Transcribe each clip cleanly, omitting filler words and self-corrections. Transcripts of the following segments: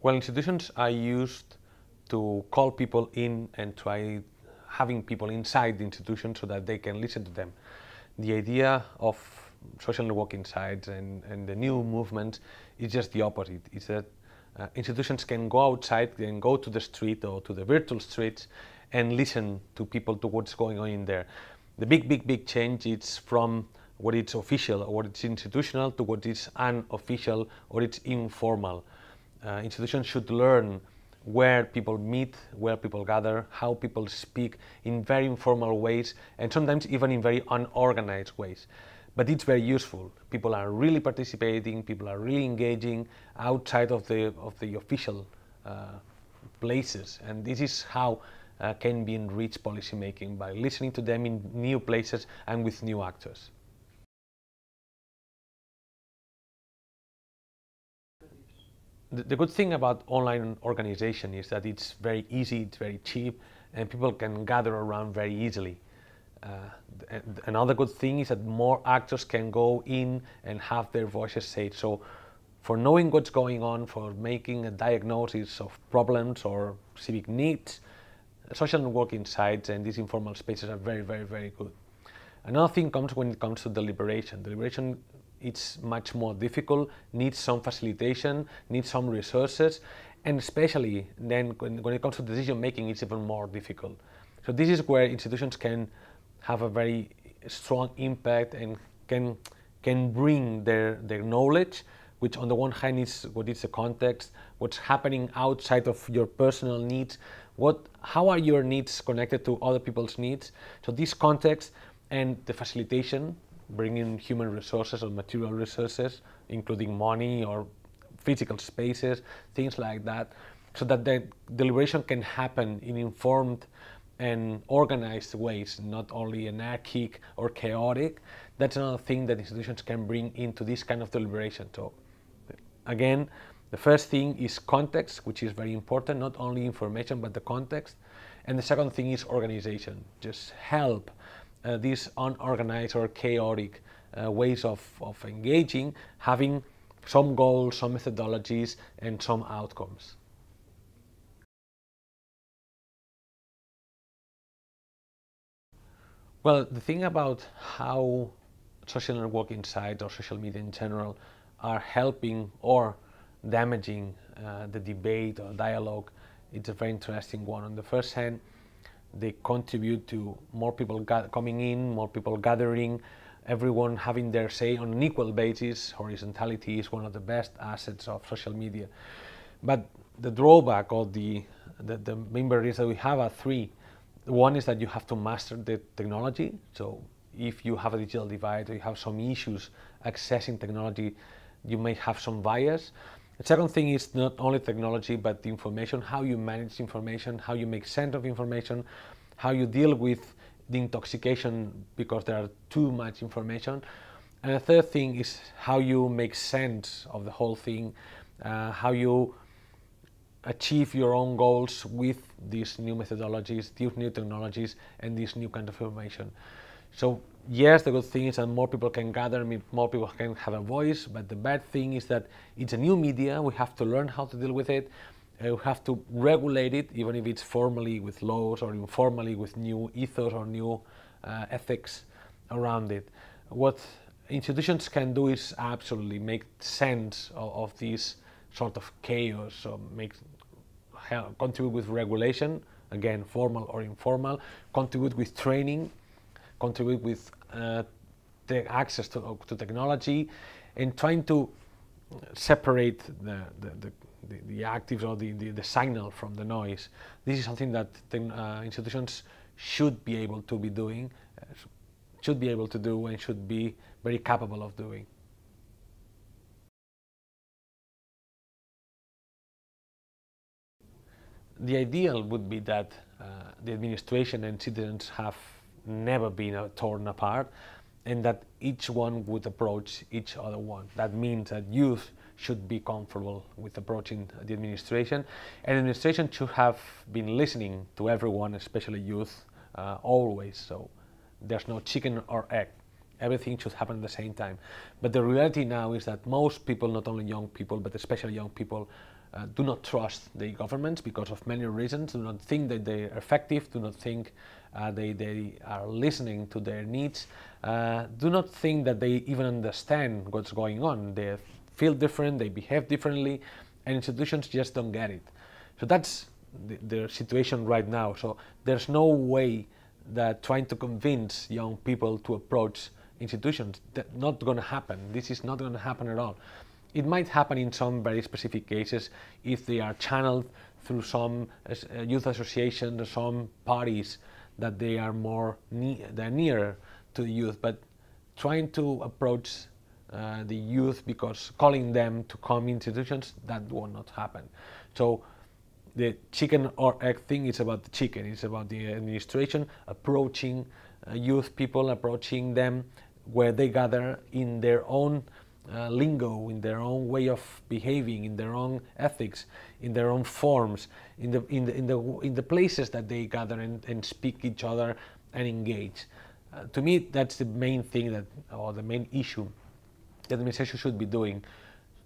Well, institutions are used to call people in and try having people inside the institution so that they can listen to them. The idea of social networking sites and the new movement is just the opposite. It's that institutions can go outside, can go to the street or to the virtual streets and listen to people, to what's going on in there. The big change is from what is official or what is institutional to what is unofficial or it's informal. Institutions should learn where people meet, where people gather, how people speak in very informal ways and sometimes even in very unorganized ways. But it's very useful. People are really participating, people are really engaging outside of the official places, and this is how can be enriched policymaking, by listening to them in new places and with new actors. The good thing about online organization is that it's very easy, it's very cheap, and people can gather around very easily. Another good thing is that more actors can go in and have their voices said. So for knowing what's going on, for making a diagnosis of problems or civic needs, social networking sites and these informal spaces are very good. Another thing comes when it comes to deliberation. Deliberation, it's much more difficult, needs some facilitation, needs some resources, and especially then when it comes to decision making, it's even more difficult. So this is where institutions can have a very strong impact and can bring their knowledge, which on the one hand is what is the context, what's happening outside of your personal needs, how are your needs connected to other people's needs. So this context and the facilitation, bringing human resources or material resources, including money or physical spaces, things like that, so that the deliberation can happen in informed and organized ways, not only anarchic or chaotic. That's another thing that institutions can bring into this kind of deliberation. So again, the first thing is context, which is very important, not only information, but the context. And the second thing is organization. Just help these unorganized or chaotic ways of engaging, having some goals, some methodologies, and some outcomes. Well, the thing about how social networking sites or social media in general are helping or damaging the debate or dialogue, it's a very interesting one. On the first hand, they contribute to more people coming in, more people gathering, everyone having their say on an equal basis. Horizontality is one of the best assets of social media. But the drawback or the main barriers that we have are three. One is that you have to master the technology. So if you have a digital divide or you have some issues accessing technology, you may have some bias. The second thing is not only technology, but the information, how you manage information, how you make sense of information, how you deal with the intoxication because there are too much information. And the third thing is how you make sense of the whole thing, how you achieve your own goals with these new methodologies, these new technologies, and this new kind of information. So yes, the good thing is that more people can gather, more people can have a voice, but the bad thing is that it's a new media, we have to learn how to deal with it, we have to regulate it, even if it's formally with laws or informally with new ethos or new ethics around it. What institutions can do is absolutely make sense of this sort of chaos, so contribute with regulation, again, formal or informal, contribute with training, contribute with the access to technology, and trying to separate the actives or the signal from the noise. This is something that institutions should be able to be doing, should be able to do, and should be very capable of doing. The ideal would be that the administration and citizens have never been torn apart, and that each one would approach each other one. That means that youth should be comfortable with approaching the administration, and the administration should have been listening to everyone, especially youth, always. So there's no chicken or egg. Everything should happen at the same time. But the reality now is that most people, not only young people, but especially young people, do not trust the governments because of many reasons, do not think that they are effective, do not think they are listening to their needs, do not think that they even understand what's going on. They feel different, they behave differently, and institutions just don't get it. So that's the situation right now. So there's no way that trying to convince young people to approach institutions, that's not going to happen. This is not going to happen at all. It might happen in some very specific cases if they are channeled through some youth associations or some parties that they are they're nearer to the youth. But trying to approach the youth because calling them to come institutions, that will not happen. So the chicken or egg thing is about the chicken. It's about the administration approaching youth people, approaching them where they gather in their own lingo, in their own way of behaving, in their own ethics, in their own forms, in the places that they gather and speak each other and engage. To me, that's the main thing that, or the main issue the administration should be doing.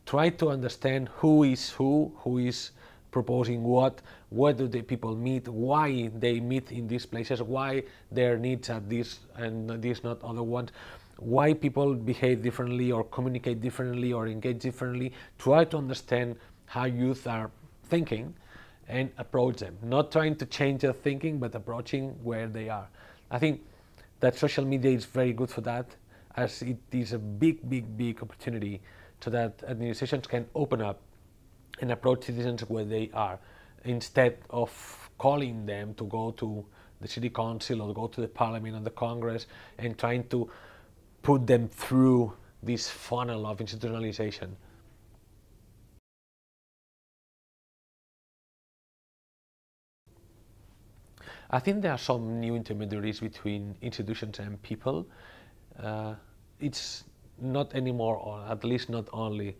Try to understand who is proposing what, where do the people meet, why they meet in these places, why their needs are this and this, not other ones, why people behave differently or communicate differently or engage differently. Try to understand how youth are thinking and approach them. Not trying to change their thinking, but approaching where they are. I think that social media is very good for that, as it is a big opportunity so that administrations can open up and approach citizens where they are, instead of calling them to go to the city council or go to the parliament or the Congress and trying to put them through this funnel of institutionalization. I think there are some new intermediaries between institutions and people. It's not anymore, or at least not only,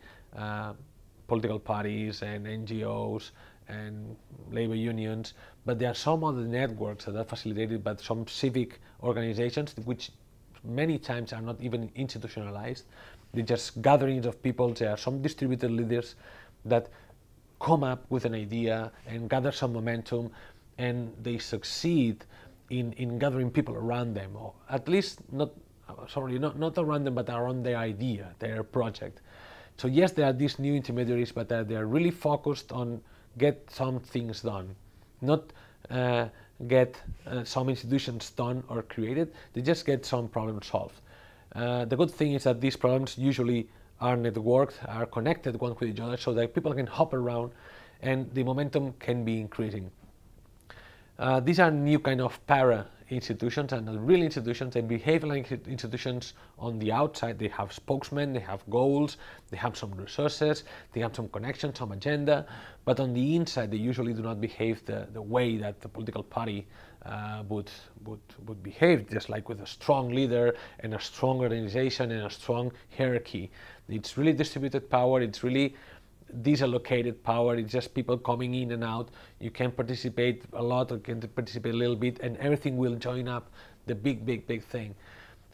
political parties and NGOs and labor unions, but there are some other networks that are facilitated by some civic organizations, which many times are not even institutionalized. They're just gatherings of people. There are some distributed leaders that come up with an idea and gather some momentum, and they succeed in gathering people around them, or at least not around them, but around their idea, their project. So yes, there are these new intermediaries, but they are really focused on get some things done, not get some institutions done or created. They just get some problems solved. The good thing is that these problems usually are networked, are connected one with each other, so that people can hop around and the momentum can be increasing. These are new kind of para institutions and real institutions. They behave like institutions on the outside. They have spokesmen, they have goals, they have some resources, they have some connections, some agenda, but on the inside they usually do not behave the way that the political party would behave, just like with a strong leader and a strong organization and a strong hierarchy. It's really distributed power, it's really disallocated power. It's just people coming in and out. You can participate a lot or can participate a little bit, and everything will join up the big thing.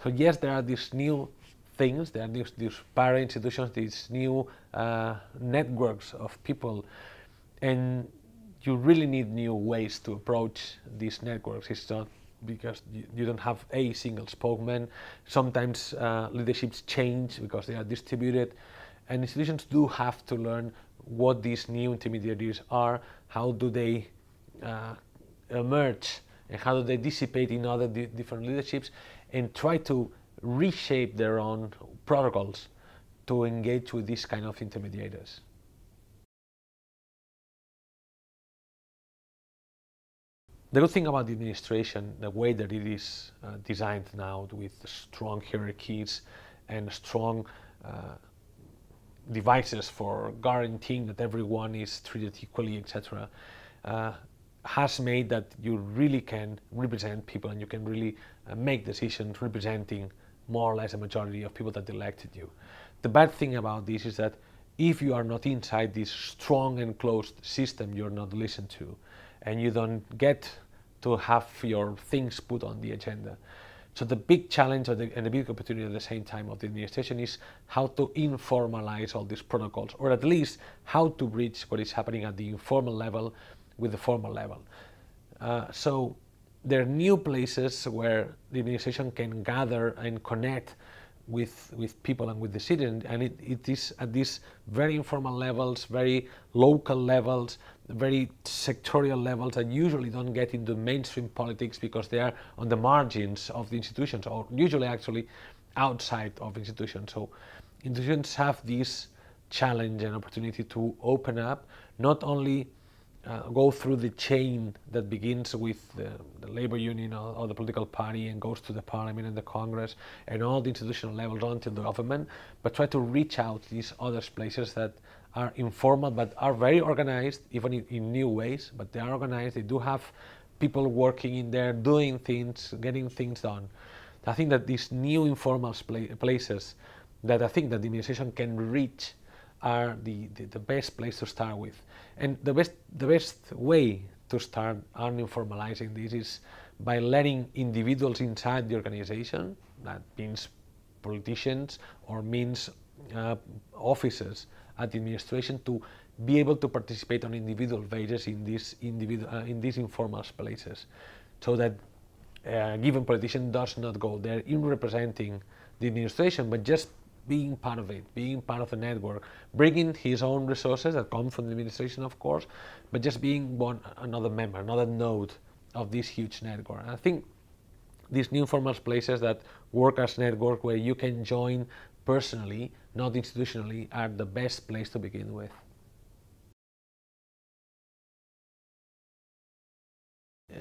So yes, there are these new things, there are these para institutions, these new networks of people, and you really need new ways to approach these networks. It's not because you don't have a single spokesman. Sometimes leaderships change because they are distributed. And institutions do have to learn what these new intermediaries are, how do they emerge, and how do they dissipate in other different leaderships, and try to reshape their own protocols to engage with these kind of intermediators. The good thing about the administration, the way that it is designed now, with strong hierarchies and strong devices for guaranteeing that everyone is treated equally, etc., has made that you really can represent people, and you can really make decisions representing more or less a majority of people that elected you. The bad thing about this is that if you are not inside this strong and closed system, you're not listened to, and you don't get to have your things put on the agenda. So the big challenge and the big opportunity at the same time of the administration is how to informalize all these protocols, or at least how to bridge what is happening at the informal level with the formal level. So there are new places where the administration can gather and connect with people and with the citizens, and it is at these very informal levels, very local levels, very sectorial levels that usually don't get into mainstream politics because they are on the margins of the institutions, or usually actually outside of institutions. So institutions have this challenge and opportunity to open up, not only go through the chain that begins with the labor union or the political party and goes to the parliament and the Congress and all the institutional levels on to the government, but try to reach out to these other places that are informal but are very organized, even in new ways, but they are organized. They do have people working in there, doing things, getting things done. I think that these new informal places that I think that the administration can reach are the best place to start with. And the best way to start uninformalizing this is by letting individuals inside the organization, that means politicians or means officers at the administration, to be able to participate on individual basis in these informal places, so that a given politician does not go there in representing the administration, but just being part of it, being part of the network, bringing his own resources that come from the administration, of course, but just being another member, another node of this huge network. And I think these new informal places that work as network, where you can join personally, not institutionally, are the best place to begin with.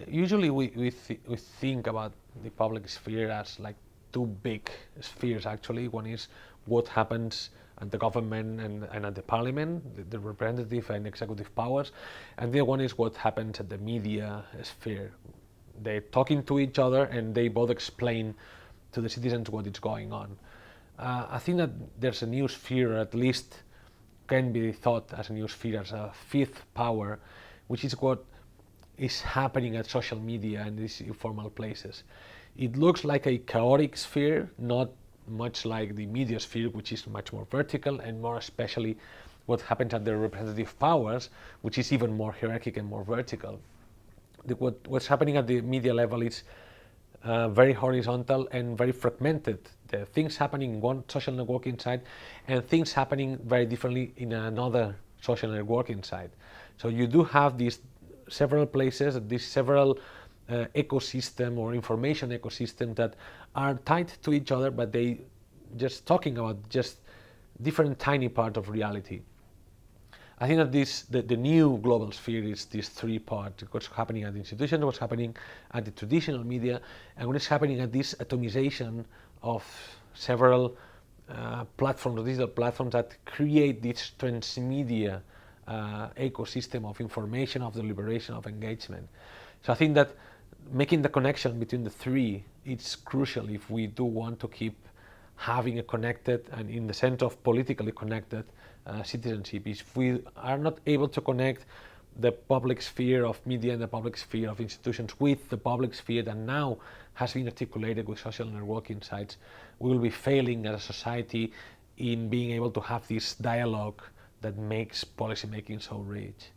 Usually we think about the public sphere as like two big spheres, actually. One is what happens at the government and at the parliament, the representative and executive powers, and the other one is what happens at the media sphere. They're talking to each other and they both explain to the citizens what is going on. I think that there's a new sphere, or at least can be thought as a new sphere, as a fifth power, which is what is happening at social media and these informal places. It looks like a chaotic sphere, not much like the media sphere, which is much more vertical, and more especially what happens at the representative powers, which is even more hierarchical and more vertical. What's happening at the media level is very horizontal and very fragmented. There are things happening in one social networking site and things happening very differently in another social networking site. So you do have these several places, these several ecosystem or information ecosystem that are tied to each other, but they just talking about just different tiny part of reality. I think that the new global sphere is this three parts: what's happening at the institutions, what's happening at the traditional media, and what is happening at this atomization of several platforms, digital platforms that create this transmedia ecosystem of information, of deliberation, of engagement. So I think that making the connection between the three is crucial if we do want to keep having a connected, and in the sense of politically connected, citizenship. If we are not able to connect the public sphere of media and the public sphere of institutions with the public sphere that now has been articulated with social networking sites, we will be failing as a society in being able to have this dialogue that makes policy making so rich.